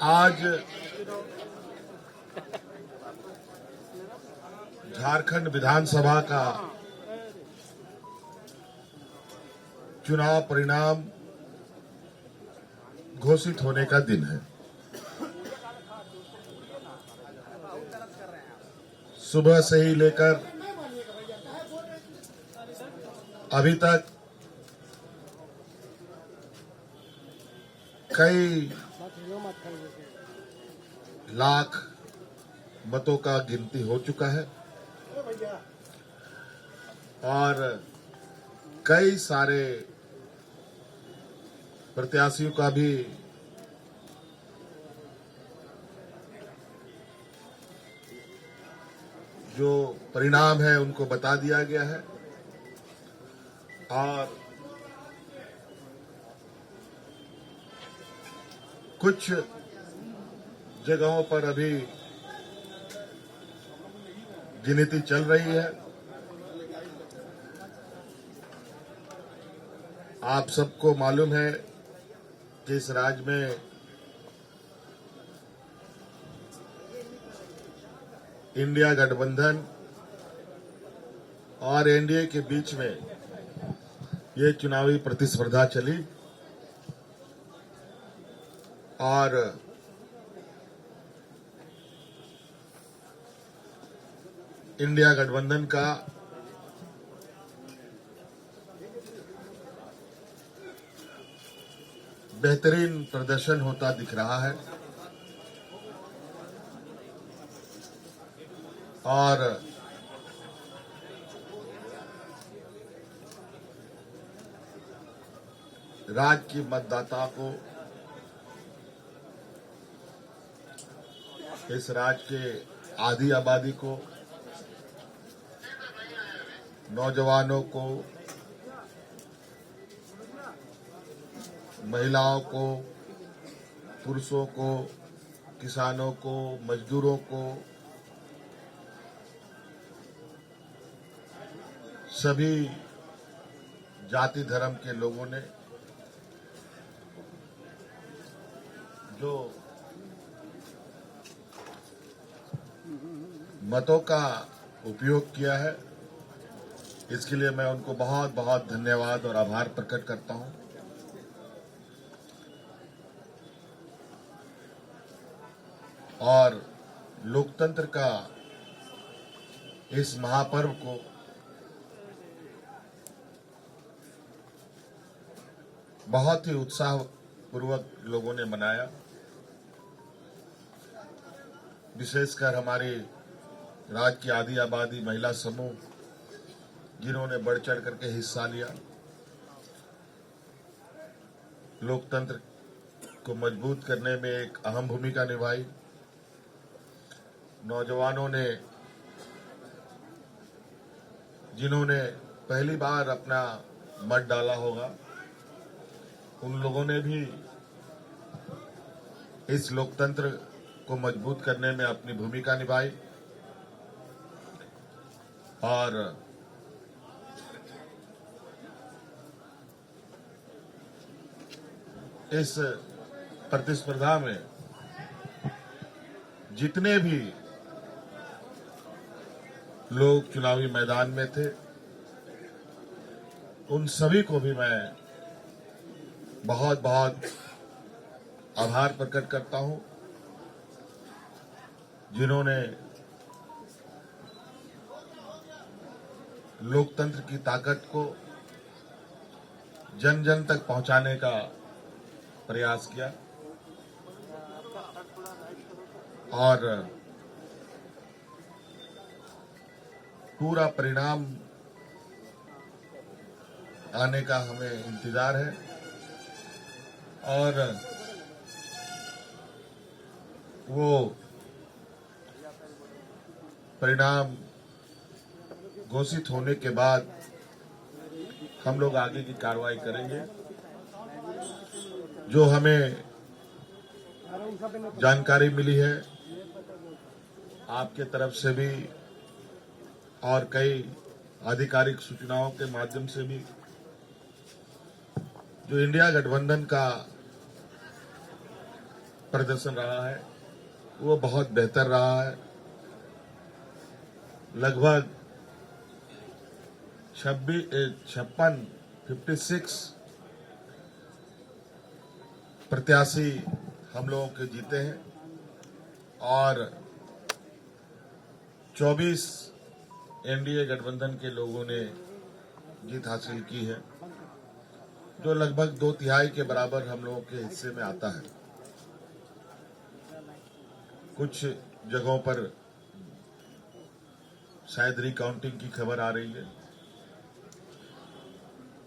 आज झारखंड विधानसभा का चुनाव परिणाम घोषित होने का दिन है। सुबह से ही लेकर अभी तक कई लाख मतों का गिनती हो चुका है और कई सारे प्रत्याशियों का भी जो परिणाम है उनको बता दिया गया है और कुछ जगहों पर अभी गिनती चल रही है। आप सबको मालूम है कि इस राज्य में इंडिया गठबंधन और एनडीए के बीच में ये चुनावी प्रतिस्पर्धा चली और इंडिया गठबंधन का बेहतरीन प्रदर्शन होता दिख रहा है और राज्य की मतदाता को इस राज्य के आधी आबादी को, नौजवानों को, महिलाओं को, पुरुषों को, किसानों को, मजदूरों को, सभी जाति धर्म के लोगों ने जो मतों का उपयोग किया है, इसके लिए मैं उनको बहुत बहुत धन्यवाद और आभार प्रकट करता हूं। और लोकतंत्र का इस महापर्व को बहुत ही उत्साहपूर्वक लोगों ने मनाया। विशेषकर हमारी राज्य की आधी आबादी महिला समूह जिन्होंने बढ़ चढ़ करके हिस्सा लिया, लोकतंत्र को मजबूत करने में एक अहम भूमिका निभाई। नौजवानों ने, जिन्होंने पहली बार अपना मत डाला होगा, उन लोगों ने भी इस लोकतंत्र को मजबूत करने में अपनी भूमिका निभाई और इस प्रतिस्पर्धा में जितने भी लोग चुनावी मैदान में थे, उन सभी को भी मैं बहुत बहुत आभार प्रकट करता हूं, जिन्होंने लोकतंत्र की ताकत को जन जन तक पहुंचाने का प्रयास किया और पूरा परिणाम आने का हमें इंतजार है और वो परिणाम घोषित होने के बाद हम लोग आगे की कार्रवाई करेंगे। जो हमें जानकारी मिली है आपके तरफ से भी और कई आधिकारिक सूचनाओं के माध्यम से भी, जो इंडिया गठबंधन का प्रदर्शन रहा है वो बहुत बेहतर रहा है। लगभग 56 प्रत्याशी हम लोगों के जीते हैं और 24 एनडीए गठबंधन के लोगों ने जीत हासिल की है, जो लगभग 2/3 के बराबर हम लोगों के हिस्से में आता है। कुछ जगहों पर शायद रिकाउंटिंग की खबर आ रही है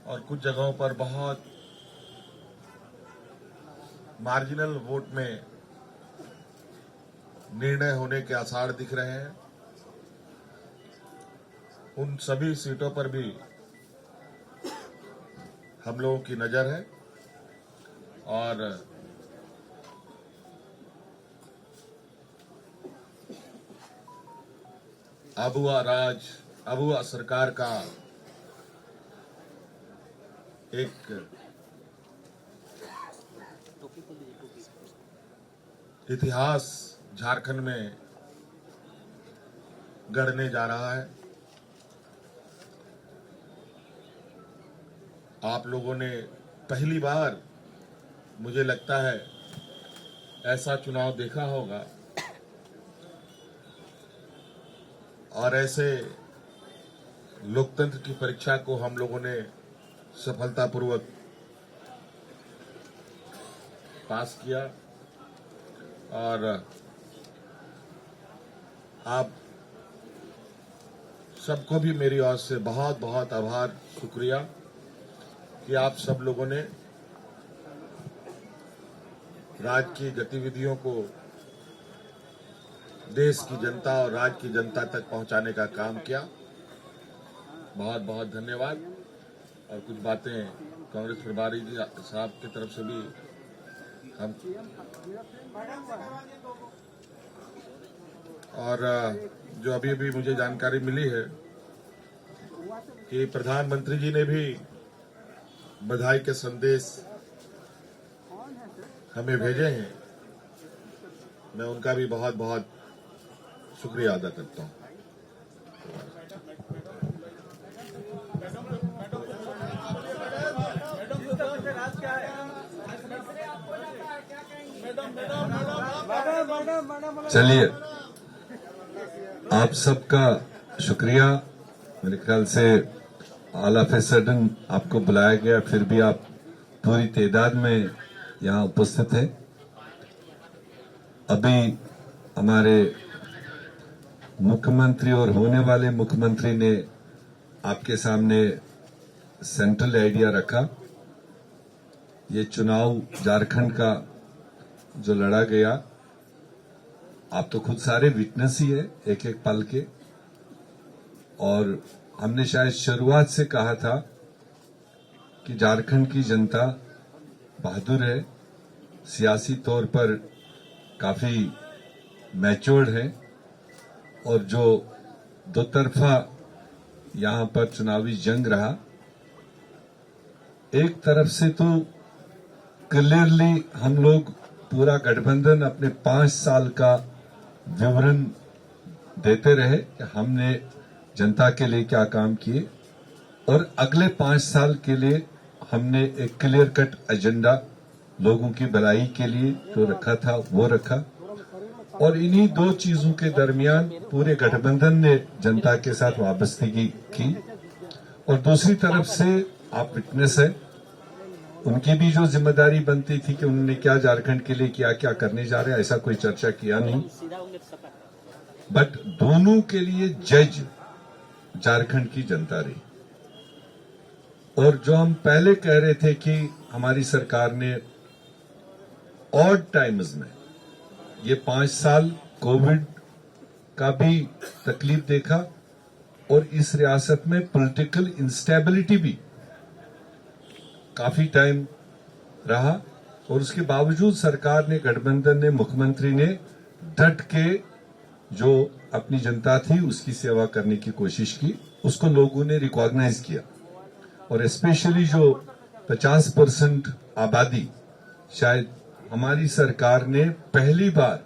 और कुछ जगहों पर बहुत मार्जिनल वोट में निर्णय होने के आसार दिख रहे हैं। उन सभी सीटों पर भी हम लोगों की नजर है और अबुआ सरकार का एक इतिहास झारखंड में गढ़ने जा रहा है। आप लोगों ने पहली बार मुझे लगता है ऐसा चुनाव देखा होगा और ऐसे लोकतंत्र की परीक्षा को हम लोगों ने सफलतापूर्वक पास किया और आप सबको भी मेरी ओर से बहुत बहुत आभार, शुक्रिया कि आप सब लोगों ने राज्य की गतिविधियों को देश की जनता और राज्य की जनता तक पहुंचाने का काम किया। बहुत बहुत धन्यवाद। और कुछ बातें कांग्रेस प्रभारी जी साहब की तरफ से भी हम और जो अभी अभी मुझे जानकारी मिली है कि प्रधानमंत्री जी ने भी बधाई के संदेश हमें भेजे हैं। मैं उनका भी बहुत बहुत शुक्रिया अदा करता हूं। चलिए, आप सबका शुक्रिया। मेरे ख्याल से ऑल ऑफ ए सडन आपको बुलाया गया, फिर भी आप पूरी तादाद में यहाँ उपस्थित हैं। अभी हमारे मुख्यमंत्री और होने वाले मुख्यमंत्री ने आपके सामने सेंट्रल आइडिया रखा। ये चुनाव झारखंड का जो लड़ा गया, आप तो खुद सारे विटनेस ही है एक एक पल के। और हमने शायद शुरुआत से कहा था कि झारखंड की जनता बहादुर है, सियासी तौर पर काफी मैच्योर्ड है और जो दो तरफा यहां पर चुनावी जंग रहा, एक तरफ से तो क्लियरली हम लोग पूरा गठबंधन अपने 5 साल का विवरण देते रहे कि हमने जनता के लिए क्या काम किए और अगले 5 साल के लिए हमने एक क्लियर कट एजेंडा लोगों की भलाई के लिए जो रखा था वो रखा। और इन्हीं दो चीजों के दरमियान पूरे गठबंधन ने जनता के साथ वाबस्तगी की। और दूसरी तरफ से आप विटनेस है, उनकी भी जो जिम्मेदारी बनती थी कि उन्होंने क्या झारखंड के लिए क्या क्या करने जा रहे हैं, ऐसा कोई चर्चा किया नहीं। बट दोनों के लिए जज झारखंड की जनता रही। और जो हम पहले कह रहे थे कि हमारी सरकार ने ऑड टाइम्स में ये 5 साल कोविड का भी तकलीफ देखा और इस रियासत में पॉलिटिकल इंस्टेबिलिटी भी काफी टाइम रहा, और उसके बावजूद सरकार ने, गठबंधन ने, मुख्यमंत्री ने डट के जो अपनी जनता थी उसकी सेवा करने की कोशिश की। उसको लोगों ने रिकॉग्नाइज किया। और स्पेशली जो 50% आबादी, शायद हमारी सरकार ने पहली बार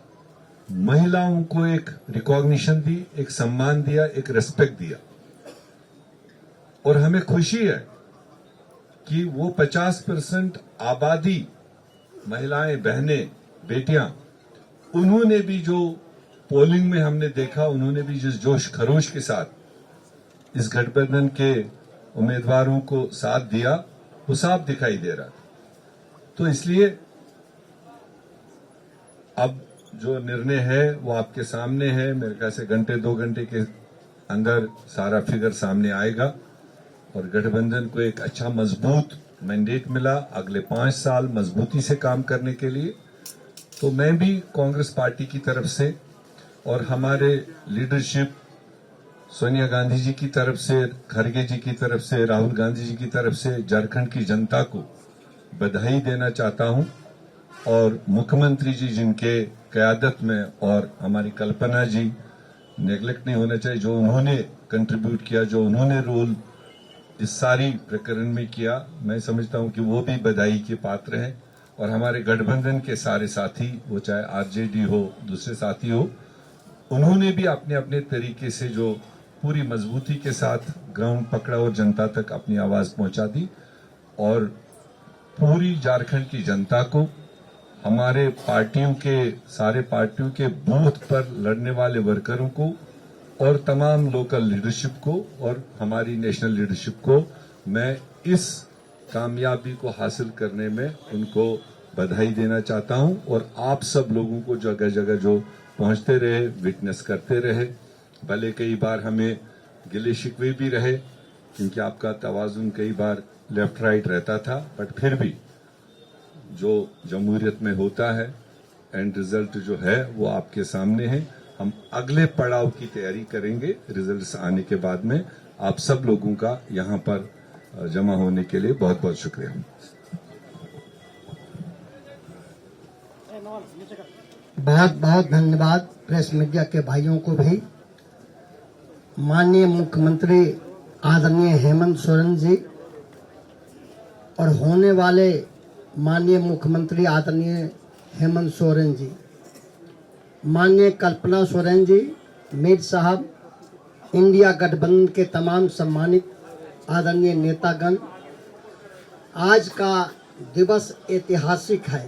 महिलाओं को एक रिकॉग्निशन दी, एक सम्मान दिया, एक रेस्पेक्ट दिया। और हमें खुशी है कि वो 50% आबादी, महिलाएं, बहनें, बेटियां, उन्होंने भी जो पोलिंग में हमने देखा, उन्होंने भी जिस जोश खरोश के साथ इस गठबंधन के उम्मीदवारों को साथ दिया, वो साफ दिखाई दे रहा था। तो इसलिए अब जो निर्णय है वो आपके सामने है। मेरे ख्याल से घंटे 2 घंटे के अंदर सारा फिगर सामने आएगा और गठबंधन को एक अच्छा मजबूत मैंडेट मिला अगले 5 साल मजबूती से काम करने के लिए। तो मैं भी कांग्रेस पार्टी की तरफ से और हमारे लीडरशिप सोनिया गांधी जी की तरफ से, खड़गे जी की तरफ से, राहुल गांधी जी की तरफ से झारखंड की जनता को बधाई देना चाहता हूं। और मुख्यमंत्री जी जिनके क़यादत में और हमारी कल्पना जी, नेग्लेक्ट नहीं होना चाहिए, जो उन्होंने कंट्रीब्यूट किया, जो उन्होंने रोल इस सारी प्रकरण में किया, मैं समझता हूं कि वो भी बधाई के पात्र हैं। और हमारे गठबंधन के सारे साथी, वो चाहे आरजेडी हो, दूसरे साथी हो, उन्होंने भी अपने अपने तरीके से जो पूरी मजबूती के साथ ग्राउंड पकड़ा और जनता तक अपनी आवाज पहुंचा दी। और पूरी झारखंड की जनता को, हमारे पार्टियों के, सारे पार्टियों के बूथ पर लड़ने वाले वर्करों को और तमाम लोकल लीडरशिप को और हमारी नेशनल लीडरशिप को मैं इस कामयाबी को हासिल करने में उनको बधाई देना चाहता हूं। और आप सब लोगों को जगह जगह जो पहुंचते रहे, विटनेस करते रहे, भले कई बार हमें गिले शिकवे भी रहे क्योंकि आपका तवाजुन कई बार लेफ्ट राइट रहता था, बट फिर भी जो जमहूरियत में होता है, एंड रिजल्ट जो है वो आपके सामने है। हम अगले पड़ाव की तैयारी करेंगे रिजल्ट्स आने के बाद में। आप सब लोगों का यहां पर जमा होने के लिए बहुत बहुत शुक्रिया। बहुत बहुत धन्यवाद प्रेस मीडिया के भाइयों को भी। माननीय मुख्यमंत्री आदरणीय हेमंत सोरेन जी और होने वाले माननीय मुख्यमंत्री आदरणीय हेमंत सोरेन जी, माननीय कल्पना सोरेन जी, मीर साहब, इंडिया गठबंधन के तमाम सम्मानित आदरणीय नेतागण, आज का दिवस ऐतिहासिक है।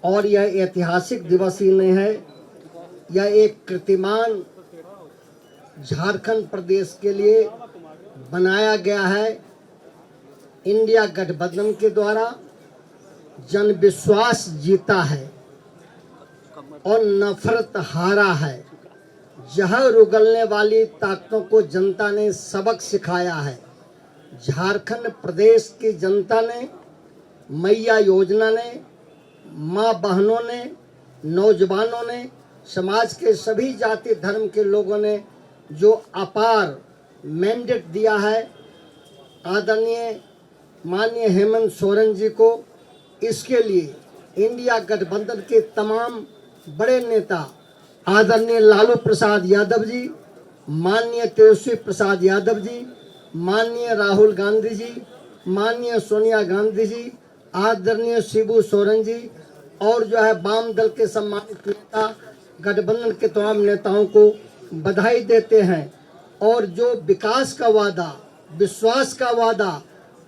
और यह ऐतिहासिक दिवस ही नहीं है, यह एक कीर्तिमान झारखंड प्रदेश के लिए बनाया गया है। इंडिया गठबंधन के द्वारा जन विश्वास जीता है और नफरत हारा है। जहर उगलने वाली ताकतों को जनता ने सबक सिखाया है। झारखंड प्रदेश की जनता ने, मैया योजना ने, माँ बहनों ने, नौजवानों ने, समाज के सभी जाति धर्म के लोगों ने जो अपार मैंडेट दिया है आदरणीय माननीय हेमंत सोरेन जी को, इसके लिए इंडिया गठबंधन के तमाम बड़े नेता आदरणीय लालू प्रसाद यादव जी, माननीय तेजस्वी प्रसाद यादव जी, माननीय राहुल गांधी जी, माननीय सोनिया गांधी जी, आदरणीय शिबू सोरेन जी और जो है वाम दल के सम्मानित नेता गठबंधन के तमाम नेताओं को बधाई देते हैं। और जो विकास का वादा, विश्वास का वादा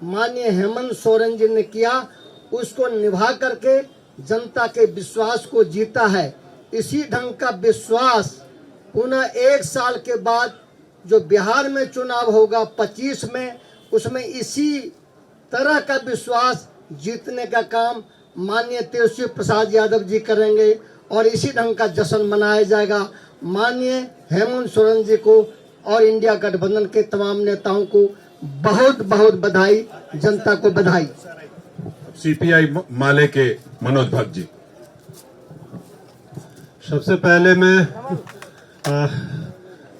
माननीय हेमंत सोरेन जी ने किया, उसको निभा करके जनता के विश्वास को जीता है। इसी ढंग का विश्वास पुनः 1 साल के बाद जो बिहार में चुनाव होगा 25 में, उसमें इसी तरह का विश्वास जीतने का काम माननीय तेजस्वी प्रसाद यादव जी करेंगे और इसी ढंग का जश्न मनाया जाएगा। माननीय हेमंत सोरेन जी को और इंडिया गठबंधन के तमाम नेताओं को बहुत बहुत बधाई, जनता को बधाई। सीपीआई माले के मनोज भट्ट जी। सबसे पहले मैं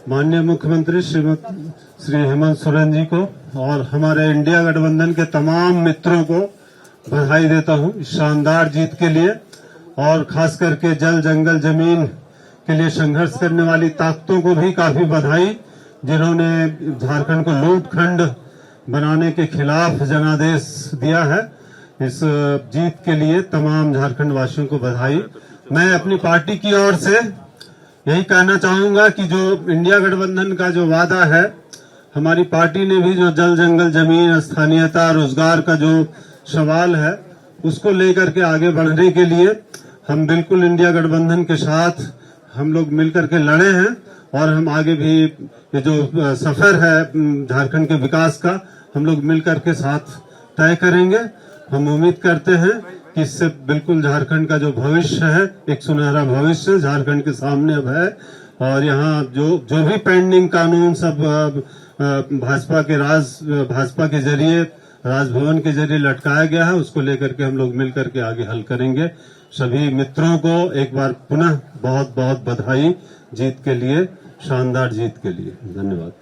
माननीय मुख्यमंत्री श्री हेमंत सोरेन जी को और हमारे इंडिया गठबंधन के तमाम मित्रों को बधाई देता हूं इस शानदार जीत के लिए। और खास करके जल जंगल जमीन के लिए संघर्ष करने वाली ताकतों को भी काफी बधाई, जिन्होंने झारखंड को लूटखंड बनाने के खिलाफ जनादेश दिया है। इस जीत के लिए तमाम झारखंड वासियों को बधाई। मैं अपनी पार्टी की ओर से यही कहना चाहूंगा कि जो इंडिया गठबंधन का जो वादा है, हमारी पार्टी ने भी जो जल जंगल जमीन स्थानीयता रोजगार का जो सवाल है उसको लेकर के आगे बढ़ने के लिए हम बिल्कुल इंडिया गठबंधन के साथ हम लोग मिलकर के लड़े हैं और हम आगे भी ये जो सफर है झारखंड के विकास का हम लोग मिलकर के साथ तय करेंगे। हम उम्मीद करते हैं कि इससे बिल्कुल झारखंड का जो भविष्य है, एक सुनहरा भविष्य झारखंड के सामने अब है। और यहाँ जो भी पेंडिंग कानून सब भाजपा के जरिए राजभवन के जरिए लटकाया गया है, उसको लेकर के हम लोग मिलकर के आगे हल करेंगे। सभी मित्रों को एक बार पुनः बहुत बहुत बधाई जीत के लिए, शानदार जीत के लिए। धन्यवाद।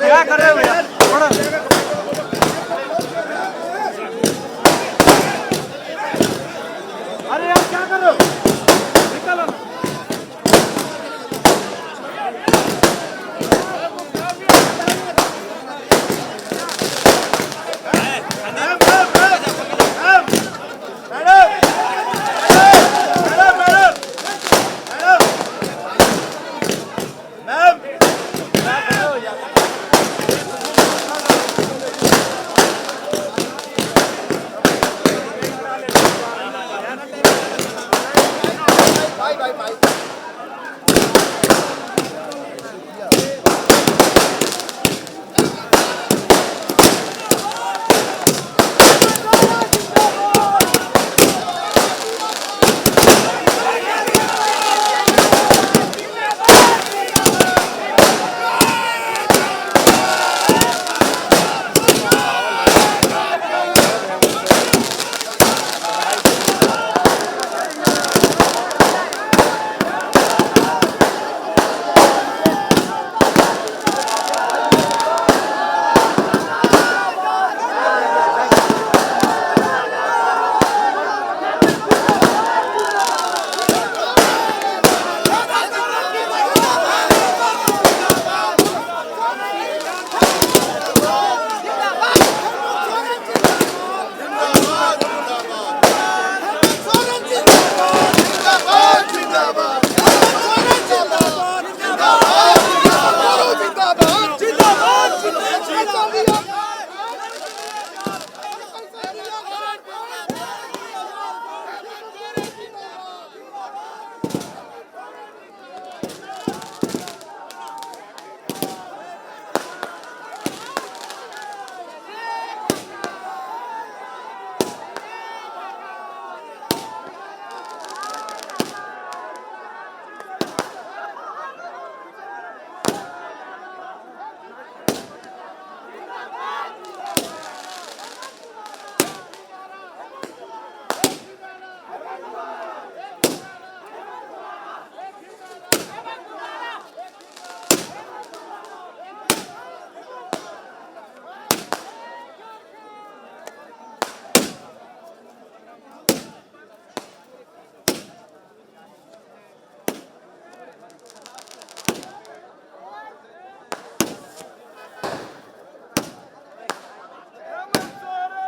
क्या कर रहे हो यार?